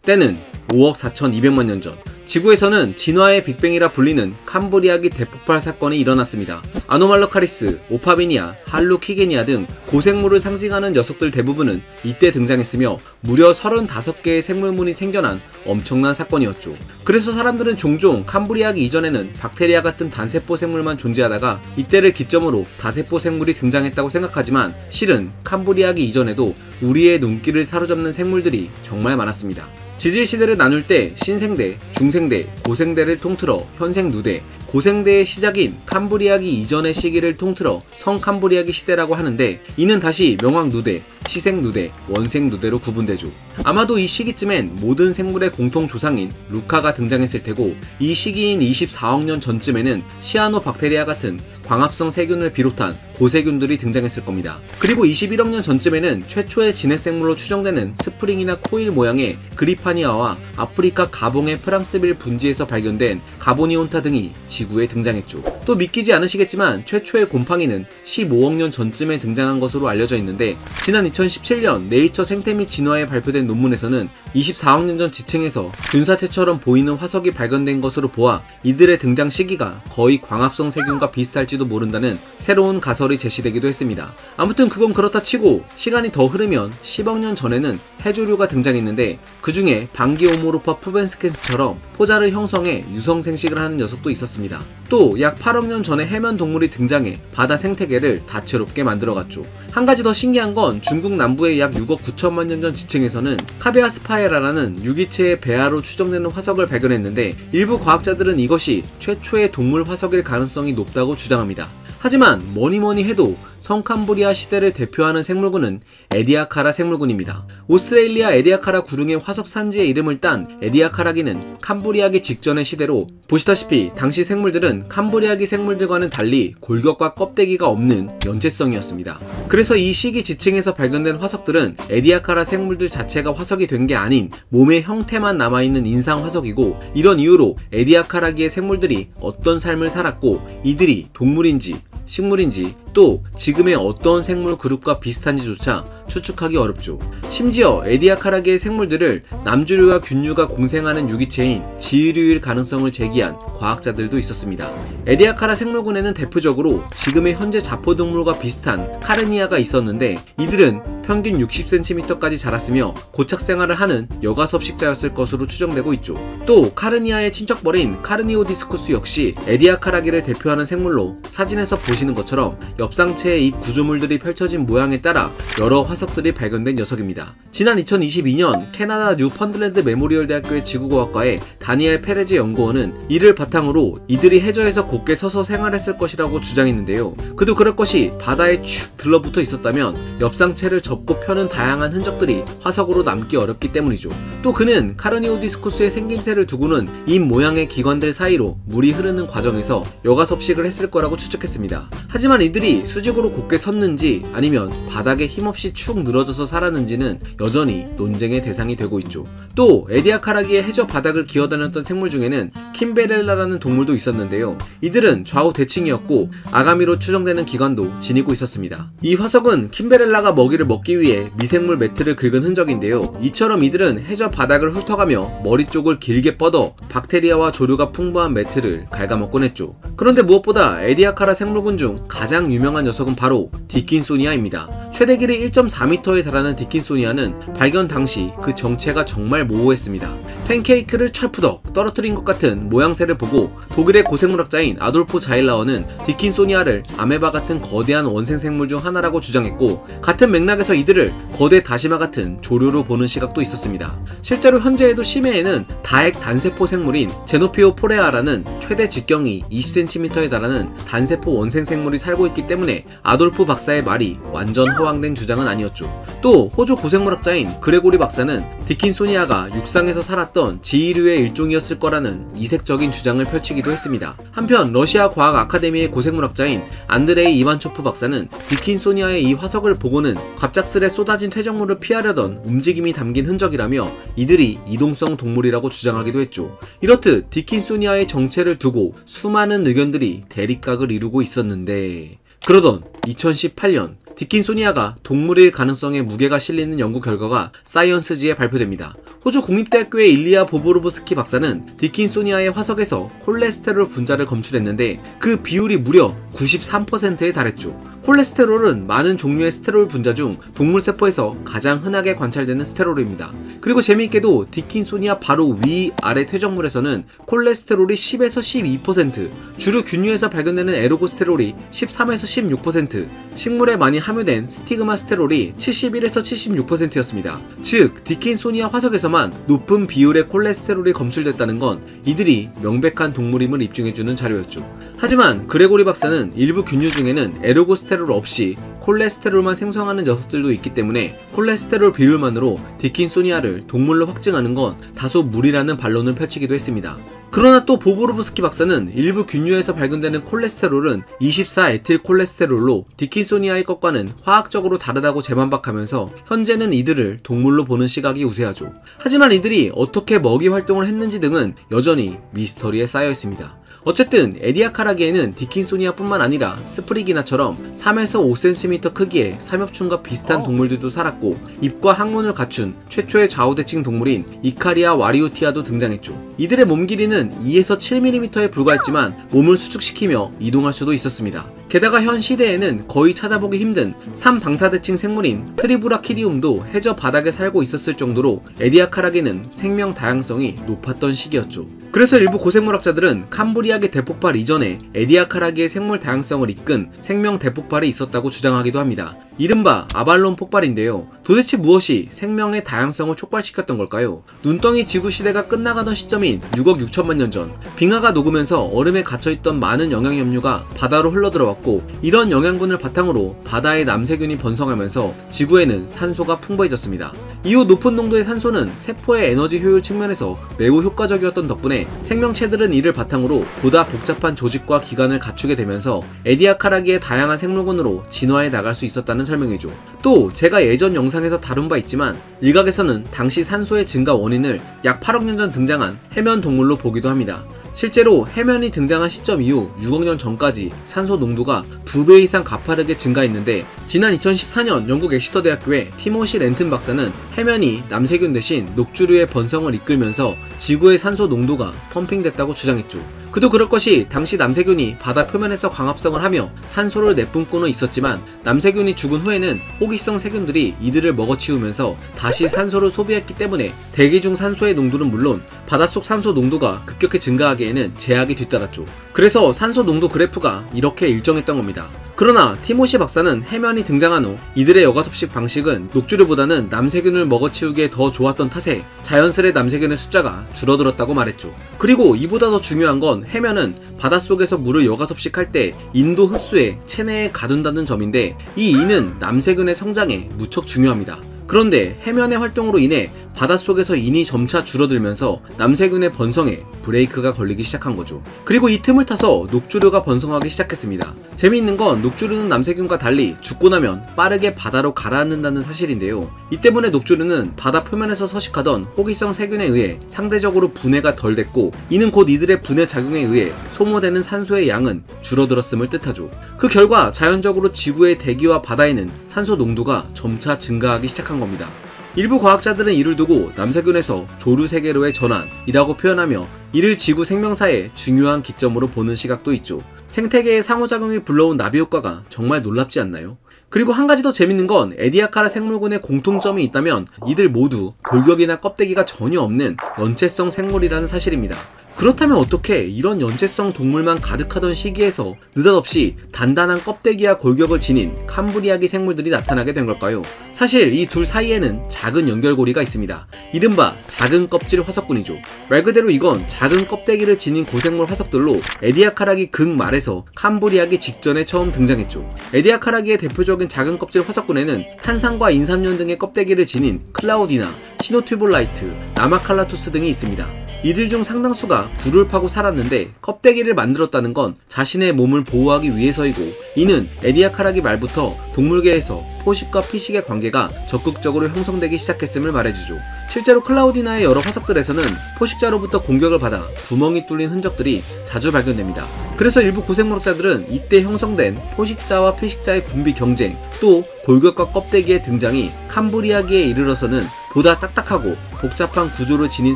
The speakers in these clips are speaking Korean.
때는 5억 4,200만 년 전, 지구에서는 진화의 빅뱅이라 불리는 캄브리아기 대폭발 사건이 일어났습니다. 아노말로카리스, 오파비니아, 할루키게니아 등 고생물을 상징하는 녀석들 대부분은 이때 등장했으며 무려 35개의 생물문이 생겨난 엄청난 사건이었죠. 그래서 사람들은 종종 캄브리아기 이전에는 박테리아 같은 단세포 생물만 존재하다가 이때를 기점으로 다세포 생물이 등장했다고 생각하지만 실은 캄브리아기 이전에도 우리의 눈길을 사로잡는 생물들이 정말 많았습니다. 지질시대를 나눌 때 신생대, 중생대, 고생대를 통틀어 현생누대, 고생대의 시작인 캄브리아기 이전의 시기를 통틀어 성캄브리아기 시대라고 하는데 이는 다시 명왕누대, 시생누대, 원생누대로 구분되죠. 아마도 이 시기쯤엔 모든 생물의 공통조상인 루카가 등장했을 테고 이 시기인 24억 년 전쯤에는 시아노박테리아 같은 광합성 세균을 비롯한 고세균들이 등장했을 겁니다. 그리고 21억 년 전쯤에는 최초의 진해생물로 추정되는 스프링이나 코일 모양의 그리파니아와 아프리카 가봉의 프랑스빌 분지에서 발견된 가보니온타 등이 지구에 등장했죠. 또 믿기지 않으시겠지만 최초의 곰팡이는 15억 년 전쯤에 등장한 것으로 알려져 있는데 지난 2017년 네이처 생태 및 진화에 발표된 논문에서는 24억 년 전 지층에서 균사체처럼 보이는 화석이 발견된 것으로 보아 이들의 등장 시기가 거의 광합성 세균과 비슷할지도 모른다는 새로운 가설이 제시되기도 했습니다. 아무튼 그건 그렇다 치고 시간이 더 흐르면 10억 년 전에는 해조류가 등장했는데 그 중에 방기오모르파 푸벤스켄스처럼 포자를 형성해 유성 생식을 하는 녀석도 있었습니다. 또 약 8억 년 전에 해면 동물이 등장해 바다 생태계를 다채롭게 만들어갔죠. 한 가지 더 신기한 건 중국 남부의 약 6억 9천만 년 전 지층에서는 카베아스파에라라는 유기체의 배아로 추정되는 화석을 발견했는데 일부 과학자들은 이것이 최초의 동물 화석일 가능성이 높다고 주장합니다. 하지만 뭐니뭐니 해도 성캄브리아 시대를 대표하는 생물군은 에디아카라 생물군입니다. 오스트레일리아 에디아카라 구릉의 화석 산지의 이름을 딴 에디아카라기는 캄브리아기 직전의 시대로 보시다시피 당시 생물들은 캄브리아기 생물들과는 달리 골격과 껍데기가 없는 연체성이었습니다. 그래서 이 시기 지층에서 발견된 화석들은 에디아카라 생물들 자체가 화석이 된 게 아닌 몸의 형태만 남아있는 인상 화석이고 이런 이유로 에디아카라기의 생물들이 어떤 삶을 살았고 이들이 동물인지 식물인지 또 지금의 어떤 생물 그룹과 비슷한지조차 추측하기 어렵죠. 심지어 에디아카라기의 생물들을 남주류와 균류가 공생하는 유기체인 지유류일 가능성을 제기한 과학자들도 있었습니다. 에디아카라 생물군에는 대표적으로 지금의 현재 자포동물과 비슷한 카르니아가 있었는데 이들은 평균 60cm까지 자랐으며 고착생활을 하는 여가섭식자였을 것으로 추정되고 있죠. 또 카르니아의 친척벌인 카르니오디스쿠스 역시 에디아카라기를 대표하는 생물로 사진에서 보시는 것처럼 엽상체의 잎 구조물들이 펼쳐진 모양에 따라 여러 화석들이 발견된 녀석입니다. 지난 2022년 캐나다 뉴펀들랜드 메모리얼 대학교의 지구과학과의 다니엘 페레즈 연구원은 이를 바탕으로 이들이 해저에서 곧게 서서 생활했을 것이라고 주장했는데요. 그도 그럴 것이 바다에 축 들러붙어 있었다면 엽상체를 접고 펴는 다양한 흔적들이 화석으로 남기 어렵기 때문이죠. 또 그는 카르니오디스쿠스의 생김새를 두고는 잎 모양의 기관들 사이로 물이 흐르는 과정에서 여가섭식을 했을 거라고 추측했습니다. 하지만 이들이 수직으로 곧게 섰는지 아니면 바닥에 힘없이 축 늘어져서 살았는지는 여전히 논쟁의 대상이 되고 있죠. 또 에디아카라기의 해저 바닥을 기어다녔던 생물 중에는 킴베렐라라는 동물도 있었는데요. 이들은 좌우 대칭이었고 아가미로 추정되는 기관도 지니고 있었습니다. 이 화석은 킴베렐라가 먹이를 먹기 위해 미생물 매트를 긁은 흔적인데요. 이처럼 이들은 해저 바닥을 훑어가며 머리 쪽을 길게 뻗어 박테리아와 조류가 풍부한 매트를 갉아먹곤 했죠. 그런데 무엇보다 에디아카라 생물군 중 가장 유명한 녀석은 바로 디킨소니아입니다. 최대 길이 1.4m에 달하는 디킨소니아는 발견 당시 그 정체가 정말 모호했습니다. 팬케이크를 철푸덕 떨어뜨린 것 같은 모양새를 보고 독일의 고생물학자인 아돌프 자일라어는 디킨소니아를 아메바 같은 거대한 원생생물 중 하나라고 주장했고 같은 맥락에서 이들을 거대 다시마 같은 조류로 보는 시각도 있었습니다. 실제로 현재에도 심해에는 다액 단세포 생물인 제노피오포레아라는 최대 직경이 20cm에 달하는 단세포 원생생물이 살고 있기 때문에 아돌프 박사의 말이 완전 허황된 주장은 아니었죠. 또 호주 고생물학자인 그레고리 박사는 디킨소니아가 육상에서 살았던 지이류의 일종이었을 거라는 이색적인 주장을 펼치기도 했습니다. 한편 러시아 과학 아카데미의 고생물학자인 안드레이 이반초프 박사는 디킨소니아의 이 화석을 보고는 갑작스레 쏟아진 퇴적물을 피하려던 움직임이 담긴 흔적이라며 이들이 이동성 동물이라고 주장하기도 했죠. 이렇듯 디킨소니아의 정체를 두고 수많은 의견들이 대립각을 이루고 있었는데 그러던 2018년 디킨소니아가 동물일 가능성에 무게가 실리는 연구 결과가 사이언스지에 발표됩니다. 호주 국립대학교의 일리아 보보로브스키 박사는 디킨소니아의 화석에서 콜레스테롤 분자를 검출했는데 그 비율이 무려 93%에 달했죠. 콜레스테롤은 많은 종류의 스테롤 분자 중 동물세포에서 가장 흔하게 관찰되는 스테롤입니다. 그리고 재미있게도 디킨소니아 바로 위 아래 퇴적물에서는 콜레스테롤이 10에서 12%, 주류 균류에서 발견되는 에르고스테롤이 13에서 16%, 식물에 많이 함유된 스티그마 스테롤이 71에서 76%였습니다. 즉, 디킨소니아 화석에서만 높은 비율의 콜레스테롤이 검출됐다는 건 이들이 명백한 동물임을 입증해주는 자료였죠. 하지만 그레고리 박사는 일부 균류 중에는 에르고스테롤 없이 콜레스테롤만 생성하는 녀석들도 있기 때문에 콜레스테롤 비율만으로 디킨소니아를 동물로 확증하는 건 다소 무리라는 반론을 펼치기도 했습니다. 그러나 또 보보로브스키 박사는 일부 균류에서 발견되는 콜레스테롤은 24에틸콜레스테롤로 디킨소니아의 것과는 화학적으로 다르다고 재반박하면서 현재는 이들을 동물로 보는 시각이 우세하죠. 하지만 이들이 어떻게 먹이 활동을 했는지 등은 여전히 미스터리에 쌓여 있습니다. 어쨌든 에디아카라게에는 디킨소니아뿐만 아니라 스프리기나처럼 3에서 5cm 크기의 삼엽충과 비슷한 동물들도 살았고 입과 항문을 갖춘 최초의 좌우대칭 동물인 이카리아 와리우티아도 등장했죠. 이들의 몸 길이는 2에서 7mm에 불과했지만 몸을 수축시키며 이동할 수도 있었습니다. 게다가 현 시대에는 거의 찾아보기 힘든 3방사대칭 생물인 트리브라키디움도 해저 바닥에 살고 있었을 정도로 에디아카라게는 생명 다양성이 높았던 시기였죠. 그래서 일부 고생물학자들은 캄브리아계 대폭발 이전에 에디아카라게의 생물 다양성을 이끈 생명 대폭발이 있었다고 주장하기도 합니다. 이른바 아발론 폭발인데요. 도대체 무엇이 생명의 다양성을 촉발시켰던 걸까요? 눈덩이 지구 시대가 끝나가던 시점인 6억 6천만 년 전, 빙하가 녹으면서 얼음에 갇혀있던 많은 영양염류가 바다로 흘러들어왔고 이런 영양분을 바탕으로 바다의 남세균이 번성하면서 지구에는 산소가 풍부해졌습니다. 이후 높은 농도의 산소는 세포의 에너지 효율 측면에서 매우 효과적이었던 덕분에 생명체들은 이를 바탕으로 보다 복잡한 조직과 기관을 갖추게 되면서 에디아카라게의 다양한 생물군으로 진화해 나갈 수 있었다는 설명이죠. 또 제가 예전 영상에서 다룬 바 있지만 일각에서는 당시 산소의 증가 원인을 약 8억 년 전 등장한 해면 동물로 보기도 합니다. 실제로 해면이 등장한 시점 이후 6억 년 전까지 산소 농도가 2배 이상 가파르게 증가했는데 지난 2014년 영국 엑시터 대학교의 티모시 렌튼 박사는 해면이 남세균 대신 녹주류의 번성을 이끌면서 지구의 산소 농도가 펌핑됐다고 주장했죠. 그도 그럴 것이 당시 남세균이 바다 표면에서 광합성을 하며 산소를 내뿜고는 있었지만 남세균이 죽은 후에는 호기성 세균들이 이들을 먹어치우면서 다시 산소를 소비했기 때문에 대기 중 산소의 농도는 물론 바닷속 산소 농도가 급격히 증가하기에는 제약이 뒤따랐죠. 그래서 산소 농도 그래프가 이렇게 일정했던 겁니다. 그러나 티모시 박사는 해면이 등장한 후 이들의 여과섭식 방식은 녹주류보다는 남세균을 먹어치우기에 더 좋았던 탓에 자연스레 남세균의 숫자가 줄어들었다고 말했죠. 그리고 이보다 더 중요한 건 해면은 바닷속에서 물을 여과섭식할 때 인도 흡수에 체내에 가둔다는 점인데 이 인은 남세균의 성장에 무척 중요합니다. 그런데 해면의 활동으로 인해 바닷속에서 인이 점차 줄어들면서 남세균의 번성에 브레이크가 걸리기 시작한 거죠. 그리고 이 틈을 타서 녹주류가 번성하기 시작했습니다. 재미있는 건 녹주류는 남세균과 달리 죽고 나면 빠르게 바다로 가라앉는다는 사실인데요. 이 때문에 녹주류는 바다 표면에서 서식하던 호기성 세균에 의해 상대적으로 분해가 덜 됐고 이는 곧 이들의 분해 작용에 의해 소모되는 산소의 양은 줄어들었음을 뜻하죠. 그 결과 자연적으로 지구의 대기와 바다에는 산소 농도가 점차 증가하기 시작한 겁니다. 일부 과학자들은 이를 두고 남세균에서 조류세계로의 전환이라고 표현하며 이를 지구 생명사의 중요한 기점으로 보는 시각도 있죠. 생태계의 상호작용이 불러온 나비 효과가 정말 놀랍지 않나요? 그리고 한 가지 더 재밌는 건 에디아카라 생물군의 공통점이 있다면 이들 모두 골격이나 껍데기가 전혀 없는 연체성 생물이라는 사실입니다. 그렇다면 어떻게 이런 연체성 동물만 가득하던 시기에서 느닷없이 단단한 껍데기와 골격을 지닌 캄브리아기 생물들이 나타나게 된 걸까요? 사실 이 둘 사이에는 작은 연결고리가 있습니다. 이른바 작은 껍질 화석군이죠. 말 그대로 이건 작은 껍데기를 지닌 고생물 화석들로 에디아카라기 극말에서 캄브리아기 직전에 처음 등장했죠. 에디아카라기의 대표적인 작은 껍질 화석군에는 탄산과 인삼연 등의 껍데기를 지닌 클라우디나, 시노튜볼라이트, 나마칼라투스 등이 있습니다. 이들 중 상당수가 굴을 파고 살았는데 껍데기를 만들었다는 건 자신의 몸을 보호하기 위해서이고, 이는 에디아카라기 말부터 동물계에서 포식과 피식의 관계가 적극적으로 형성되기 시작했음을 말해주죠. 실제로 클라우디나의 여러 화석들에서는 포식자로부터 공격을 받아 구멍이 뚫린 흔적들이 자주 발견됩니다. 그래서 일부 고생물학자들은 이때 형성된 포식자와 피식자의 군비 경쟁, 또 골격과 껍데기의 등장이 캄브리아기에 이르러서는 보다 딱딱하고 복잡한 구조를 지닌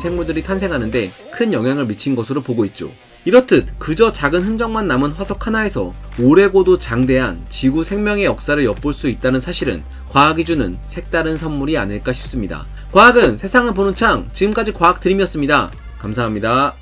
생물들이 탄생하는데 큰 영향을 미친 것으로 보고 있죠. 이렇듯 그저 작은 흔적만 남은 화석 하나에서 오래고도 장대한 지구 생명의 역사를 엿볼 수 있다는 사실은 과학이 주는 색다른 선물이 아닐까 싶습니다. 과학은 세상을 보는 창, 지금까지 과학 드림이었습니다. 감사합니다.